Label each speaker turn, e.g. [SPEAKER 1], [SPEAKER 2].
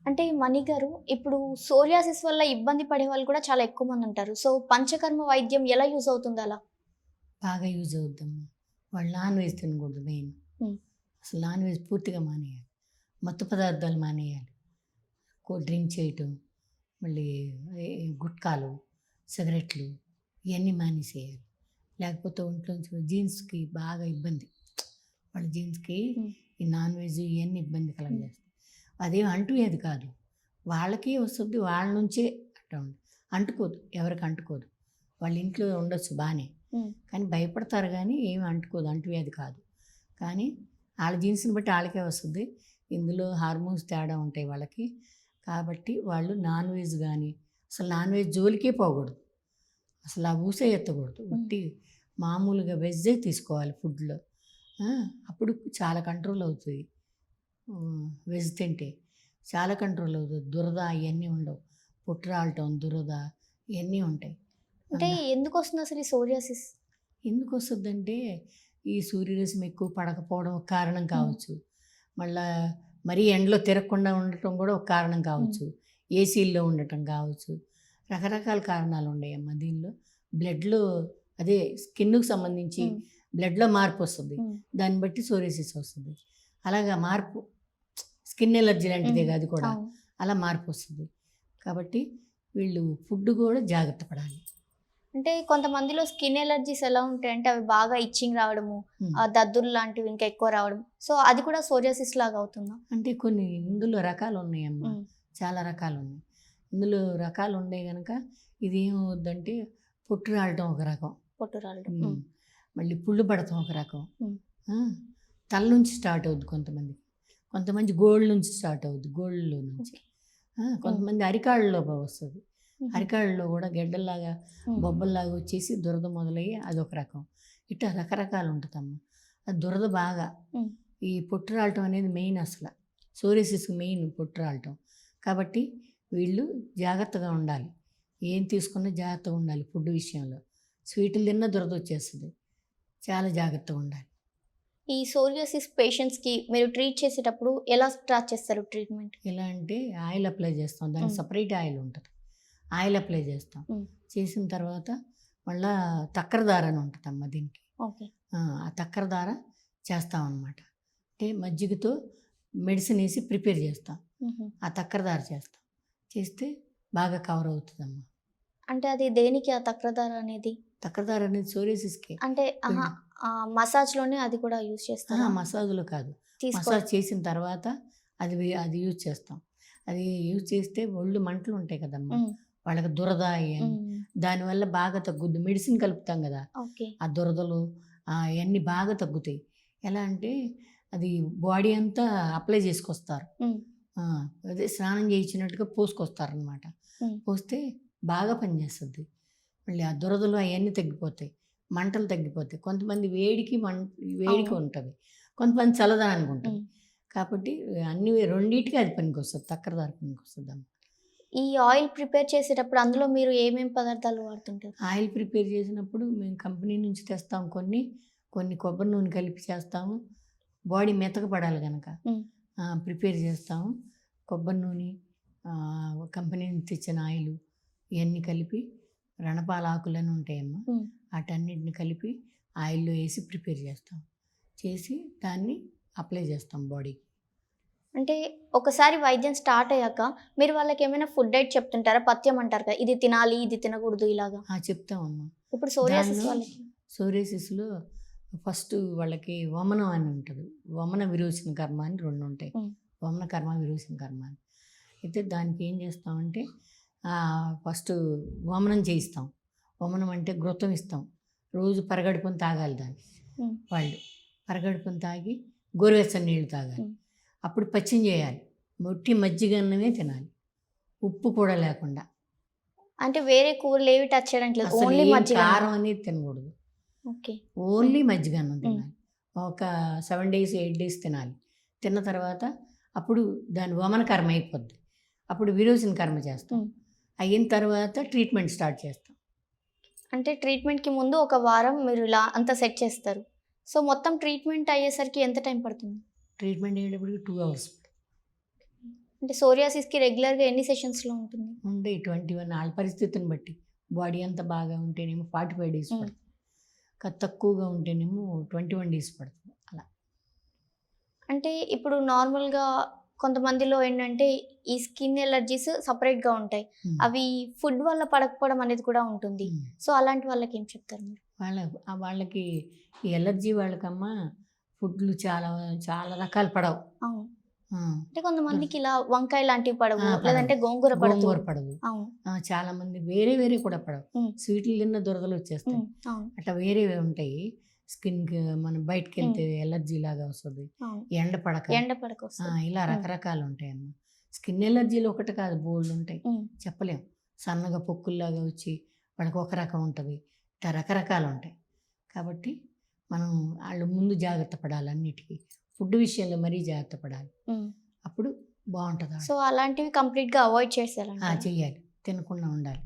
[SPEAKER 1] అంటే మణి గారు, ఇప్పుడు సోరియాసిస్ వల్ల ఇబ్బంది పడే వాళ్ళు కూడా చాలా ఎక్కువ మంది ఉంటారు. సో, పంచకర్మ వైద్యం ఎలా యూజ్ అవుతుంది అలా?
[SPEAKER 2] బాగా యూజ్ అవుద్దమ్మా. వాళ్ళు నాన్ వెజ్ తినకూడదు మెయిన్.
[SPEAKER 1] హ్మ్.
[SPEAKER 2] అసలు నాన్ వెజ్ పూర్తిగా మానేయాలి. మత్తు పదార్థాలు మానేయాలి. డ్రింక్ చేయటం, మళ్ళీ గుట్కాలు, సిగరెట్లు ఇవన్నీ మానేసేయాలి. లేకపోతే ఒంట్లోంచి జీన్స్కి బాగా ఇబ్బంది. వాళ్ళ జీన్స్కి
[SPEAKER 1] హ్మ్.
[SPEAKER 2] ఈ నాన్ వెజ్ ఇవన్నీ ఇబ్బంది కలగజేస్తాయి. అదేం అంటువ్యాధి కాదు. వాళ్ళకి వస్తుంది, వాళ్ళ నుంచే అట్లా ఉంది. అంటుకోదు, ఎవరికి అంటుకోదు. వాళ్ళ ఇంట్లో ఉండొచ్చు బాగానే,
[SPEAKER 1] హ్మ్.
[SPEAKER 2] కానీ భయపడతారు, కానీ ఏమి అంటుకోదు, అంటువ్యాధి కాదు. కానీ వాళ్ళ జీన్స్ని బట్టి వాళ్ళకే వస్తుంది. ఇందులో హార్మోన్స్ తేడా ఉంటాయి వాళ్ళకి. కాబట్టి వాళ్ళు నాన్ వెజ్ కానీ అసలు నాన్ వెజ్ జోలికే పోకూడదు. అసలు ఆ ఊసే ఎత్తకూడదు. ఉట్టి మామూలుగా వెజ్జే తీసుకోవాలి ఫుడ్లో. అప్పుడు చాలా కంట్రోల్ అవుతుంది. వెజ్ తింటే చాలా కంట్రోల్ అవుతుంది. దురద ఇవన్నీ ఉండవు. పుట్టు రాలటం, దురద ఇవన్నీ ఉంటాయి.
[SPEAKER 1] అంటే ఎందుకు వస్తుంది అసలు ఈ సోరియాసిస్?
[SPEAKER 2] ఎందుకు వస్తుందంటే ఈ సూర్యరశ్మి ఎక్కువ పడకపోవడం ఒక కారణం కావచ్చు. మళ్ళా మరీ ఎండలో తిరగకుండా ఉండటం కూడా ఒక కారణం కావచ్చు. ఏసీల్లో ఉండటం కావచ్చు. రకరకాల కారణాలు ఉన్నాయమ్మా దీనిలో. బ్లడ్లో అదే స్కిన్కి సంబంధించి బ్లడ్లో మార్పు వస్తుంది. దాన్ని బట్టి సోరియాసిస్ వస్తుంది. అలాగా మార్పు స్కిన్ ఎలర్జీ లాంటిదే అది కూడా. అలా మార్పు వస్తుంది. కాబట్టి వీళ్ళు ఫుడ్ కూడా జాగ్రత్త పడాలి.
[SPEAKER 1] అంటే కొంతమందిలో స్కిన్ ఎలర్జీస్ ఎలా ఉంటాయంటే అవి బాగా ఇచ్చింగ్ రావడము, దద్దుర్లు లాంటివి ఇంకా ఎక్కువ రావడం. సో అది కూడా సోరియాసిస్ లాగా అవుతుందా?
[SPEAKER 2] అంటే కొన్ని ఇందులో రకాలు ఉన్నాయమ్మా. చాలా రకాలు ఉన్నాయి. ఇందులో రకాలు ఉన్నాయి కనుక ఇది ఏమవుద్దంటే పొట్టు రాలటం ఒక రకం,
[SPEAKER 1] పొట్టు రాలడం,
[SPEAKER 2] మళ్ళీ పుళ్ళు పడటం ఒక రకం. తల నుంచి స్టార్ట్ అవుద్ది కొంతమంది గోల్డ్ నుంచి స్టార్ట్ అవుద్ది, గోల్డ్లో నుంచి. కొంతమంది అరికాళ్ళలో వస్తుంది. అరికాళ్ళలో కూడా గెడ్డల్లాగా బొబ్బల్లాగా వచ్చేసి దురద మొదలయ్యి అదొక రకం. ఇట్లా రకరకాలు ఉంటుందమ్మా. అది దురద బాగా ఈ పొట్టు రాలటం అనేది మెయిన్. అసలు సోరియాసిస్కి మెయిన్ పొట్టు రాలటం. కాబట్టి వీళ్ళు జాగ్రత్తగా ఉండాలి. ఏం తీసుకున్నా జాగ్రత్తగా ఉండాలి. ఫుడ్ విషయంలో స్వీట్లు తిన్నా దురద వచ్చేస్తుంది. చాలా జాగ్రత్తగా ఉండాలి.
[SPEAKER 1] ఈ సోరియాసిస్ పేషెంట్స్కి మీరు ట్రీట్ చేసేటప్పుడు ఎలా స్టార్ట్ చేస్తారు ట్రీట్మెంట్? ఎలా
[SPEAKER 2] అంటే ఆయిల్ అప్లై చేస్తాం. దానికి సపరేట్ ఆయిల్ ఉంటుంది. ఆయిల్ అప్లై చేస్తాం. చేసిన తర్వాత మళ్ళీ తక్కరదార అని ఉంటుందమ్మా దీనికి. ఆ తక్కరదార చేస్తాం అన్నమాట. అంటే మజ్జిగతో మెడిసిన్ వేసి ప్రిపేర్ చేస్తాం. ఆ తక్కరదార చేస్తే బాగా కవర్ అవుతుందమ్మా.
[SPEAKER 1] అంటే అది దేనికి ఆ తక్కరదార అనేది?
[SPEAKER 2] తక్కరదార అనేది సోరియాసిస్కి.
[SPEAKER 1] అంటే మసాజ్లోనే అది కూడా యూజ్ చేస్తాం?
[SPEAKER 2] మసాజ్లో కాదు, మసాజ్ చేసిన తర్వాత అది యూజ్ చేస్తాం. అది యూజ్ చేస్తే ఒళ్ళు మంటలు ఉంటాయి కదమ్మా, వాళ్ళకి దురద దానివల్ల బాగా తగ్గుద్ది. మెడిసిన్ కలుపుతాం కదా, ఆ దురదలు అవన్నీ బాగా తగ్గుతాయి. ఎలా అంటే అది బాడీ అంతా అప్లై చేసుకొస్తారు. అదే స్నానం చేయించినట్టుగా పోసుకొస్తారనమాట. పోస్తే బాగా పనిచేస్తుంది. మళ్ళీ ఆ దురదలు అవన్నీ తగ్గిపోతాయి, మంటలు తగ్గిపోతాయి. కొంతమంది వేడికి ఉంటుంది, కొంతమంది చల్లదనానికి ఉంటుంది. కాబట్టి అన్ని రెండింటికి అది పనికి వస్తుంది, తక్కరదారి పనికి వస్తుంది అమ్మ.
[SPEAKER 1] ఈ ఆయిల్ ప్రిపేర్ చేసేటప్పుడు అందులో మీరు ఏమేమి పదార్థాలు వాడుతుంటారు?
[SPEAKER 2] ఆయిల్ ప్రిపేర్ చేసినప్పుడు మేము కంపెనీ నుంచి తెస్తాం. కొన్ని కొబ్బరి నూనె కలిపి చేస్తాము. బాడీ మెత్తగపడాలి కనుక ప్రిపేర్ చేస్తాము. కొబ్బరి నూనె, కంపెనీ నుంచి తెచ్చిన ఆయిల్ ఇవన్నీ కలిపి, రణపాల ఆకులని ఉంటాయమ్మా, వాటన్నిటిని కలిపి ఆయిల్లో వేసి ప్రిపేర్ చేస్తాం. చేసి దాన్ని అప్లై చేస్తాం బాడీకి.
[SPEAKER 1] అంటే ఒకసారి వైద్యం స్టార్ట్ అయ్యాక మీరు వాళ్ళకి ఏమైనా ఫుడ్ డైట్ చెప్తుంటారా? పథ్యం అంటారు కదా, ఇది తినాలి, ఇది తినకూడదు ఇలాగా.
[SPEAKER 2] చెప్తామమ్మా.
[SPEAKER 1] ఇప్పుడు
[SPEAKER 2] సోరియాసిస్లో ఫస్ట్ వాళ్ళకి వమనం అని ఉంటుంది. వమన విరోచన కర్మ అని 2 ఉంటాయి. వమన కర్మ, విరోచన కర్మ అని. అయితే దానికి ఏం చేస్తామంటే ఫస్ట్ వమనం చేయిస్తాం. వమనం అంటే ఘృతం ఇస్తాం. రోజు పరగడుపుని తాగాలి దాన్ని. వాళ్ళు పరగడుపుని తాగి గోరువెచ్చని నీళ్ళు తాగాలి. అప్పుడు పచ్చిం చేయాలి. మొట్టి మజ్జిగన్నమే తినాలి, ఉప్పు కూడా లేకుండా.
[SPEAKER 1] అంటే వేరే కూరలు ఏవి టచ్ చేయడానికి లేదు, ఓన్లీ మజ్జిగ.
[SPEAKER 2] కారం అనేది తినకూడదు, ఓన్లీ మజ్జిగ అన్నం తినాలి. ఒక 7 days 8 days తినాలి. తిన్న తర్వాత అప్పుడు దాని వమన కర్మ అయిపోద్ది. అప్పుడు విరోచన కర్మ చేస్తాం. అయిన తర్వాత ట్రీట్మెంట్ స్టార్ట్ చేస్తాం.
[SPEAKER 1] అంటే ట్రీట్మెంట్కి ముందు ఒక వారం మీరు ఇలా అంతా సెట్ చేస్తారు. సో మొత్తం ట్రీట్మెంట్ అయ్యేసరికి ఎంత టైం పడుతుంది?
[SPEAKER 2] ట్రీట్మెంట్ అయ్యేటప్పటికి 2 hours.
[SPEAKER 1] అంటే సోరియాసిస్ కి రెగ్యులర్ గా ఎన్ని సెషన్స్ లో ఉంటుంది?
[SPEAKER 2] ఉండే 21 వాళ్ళ పరిస్థితిని బట్టి. బాడీ అంతా బాగా ఉంటేనేమో 45 డేస్
[SPEAKER 1] ఉమ్.
[SPEAKER 2] పడుతుంది. తక్కువగా ఉంటేనేమో 21 డేస్ పడుతుంది అలా.
[SPEAKER 1] అంటే ఇప్పుడు నార్మల్ గా కొంతమందిలో ఏంటంటే ఈ స్కిన్ ఎలర్జీస్ సపరేట్ గా ఉంటాయి.
[SPEAKER 2] ఉమ్.
[SPEAKER 1] అవి ఫుడ్ వల్ల పడకపోవడం అనేది కూడా ఉంటుంది.
[SPEAKER 2] ఉమ్.
[SPEAKER 1] సో అలాంటి వాళ్ళకి ఏం చెప్తారు మీరు?
[SPEAKER 2] వాళ్ళకి ఈ ఎలర్జీ వాళ్ళకమ్మా ఫుడ్లు చాలా చాలా రకాలు పడవు.
[SPEAKER 1] అవును.
[SPEAKER 2] ఆ,
[SPEAKER 1] అంటే కొంతమందికి ఇలా వంకాయ లాంటివి పడవు,
[SPEAKER 2] పడవు.
[SPEAKER 1] లేదంటే గోంగూర పడదు.
[SPEAKER 2] గోంగూర పడదు.
[SPEAKER 1] అవును.
[SPEAKER 2] చాలా మంది వేరే వేరే కూడా పడవు.
[SPEAKER 1] ఉమ్.
[SPEAKER 2] స్వీట్లు తిన్న దురదలు వచ్చేస్తాయి.
[SPEAKER 1] అవును.
[SPEAKER 2] అట్లా వేరేవి ఉంటాయి. స్కిన్కి మనం బయటకు వెళ్తే ఎలర్జీ లాగా వస్తుంది.
[SPEAKER 1] అవును.
[SPEAKER 2] ఎండ పడక
[SPEAKER 1] ఎండ పడక వస్తుంది.
[SPEAKER 2] ఇలా రకరకాలు ఉంటాయమ్మా. స్కిన్ ఎలర్జీలు ఒకటి కాదు, బోల్డ్ ఉంటాయి. చెప్పలేం. సన్నగా పొక్కుల్లాగా వచ్చి వాళ్ళకి ఒక రకం ఉంటుంది, ఇట్లా రకరకాలు ఉంటాయి. కాబట్టి మనం వాళ్ళు ముందు జాగ్రత్త పడాలి అన్నిటికీ. ఫుడ్ విషయంలో మరీ జాగ్రత్త పడాలి. అప్పుడు బాగుంటుంది.
[SPEAKER 1] సో అలాంటివి కంప్లీట్ గా అవాయిడ్ చేసేయాలంట.
[SPEAKER 2] చెయ్యాలి, తినకుండా ఉండాలి.